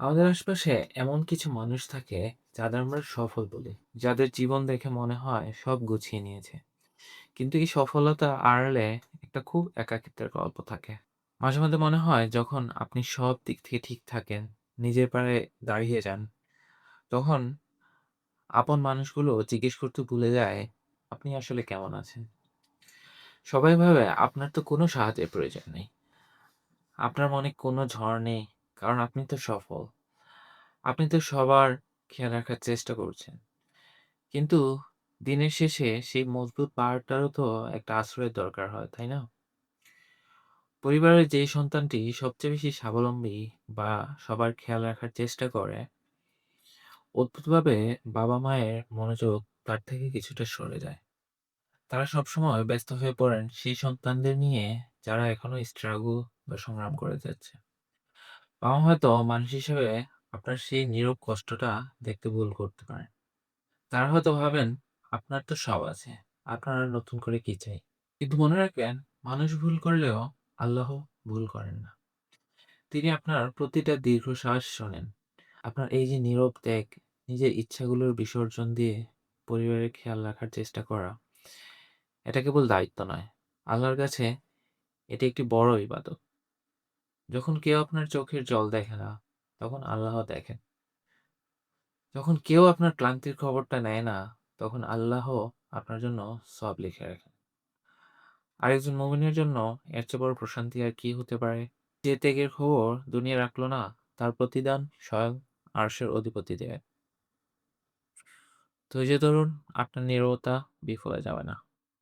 আমাদের আশপাশে এমন কিছু মানুষ থাকে যাদের আমরা সফল বলি। যাদের জীবন দেখে মনে হয় সব গুছিয়ে নিয়েছে। কিন্তু এই সফলতার আড়ালে একটা খুব একাকিত্বের গল্প থাকে। মাঝে, মাঝে মনে হয় যখন আপনি সব দিক থেকে ঠিক থাকেন, নিজের পায়ে দাঁড়িয়ে যান, তখন আপন মানুষগুলো জিজ্ঞেস করতে ভুলে যায়, আপনি আসলে কেমন আছেন? সবাই ভাবে আপনার তো কোনো সাহায্যের প্রয়োজন নেই। আপনার মনে কোনো ঝড় নেই, কারণ আপনি তো সফল। আপনি তো সবার খেয়াল রাখার চেষ্টা করছেন। কিন্তু দিনের শেষে সেই মজবুত পাহাড়টারও তো একটা আশ্রয়ের দরকার হয়, তাই না? পরিবারের যেই সন্তানটি সবচেয়ে বেশি স্বাবলম্বী বা সবার খেয়াল রাখার চেষ্টা করে, অদ্ভুতভাবে বাবা-মায়ের মনোযোগ তার থেকে কিছুটা সরে যায়। তারা সবসময় ব্যস্ত হয়ে পড়েন সেই সন্তানদের নিয়ে যারা এখনো struggle বা সংগ্রাম করে যাচ্ছে। বাবা হয়তো মানুষ হিসেবে আপনার সেই নীরব কষ্টটা দেখতে ভুল করতে পারেন। তারা হয়তো ভাবেন আপনার তো সব আছে। আপনার আর নতুন করে কি চাই? কিন্তু মনে রাখবেন, মানুষ ভুল করলেও আল্লাহ ভুল করেন না। তিনি আপনার প্রতিটা দীর্ঘশ্বাস শোনেন। আপনার এই যে নীরব ত্যাগ, নিজের ইচ্ছাগুলোর বিসর্জন দিয়ে পরিবারের খেয়াল রাখার চেষ্টা করা, এটা কেবল দায়িত্ব নয়। আল্লাহর কাছে এটি একটি বড় ইবাদত। যখন কেউ আপনার চোখের জল দেখে না, তখন আল্লাহ দেখেন। যখন কেউ আপনার ক্লান্তির খবরটা নেয় না, তখন আল্লাহ আপনার জন্য সওয়াব লিখে রাখেন। আরেকজন মুমিনের জন্য এর চেয়ে বড় প্রশান্তি আর কি হতে পারে? যে ত্যাগের খবর দুনিয়া রাখলো না, তার প্রতিদান স্বয়ং আরশের অধিপতি দেয়। ধৈর্য ধরুন, আপনার নীরবতা বিফলে যাবে না।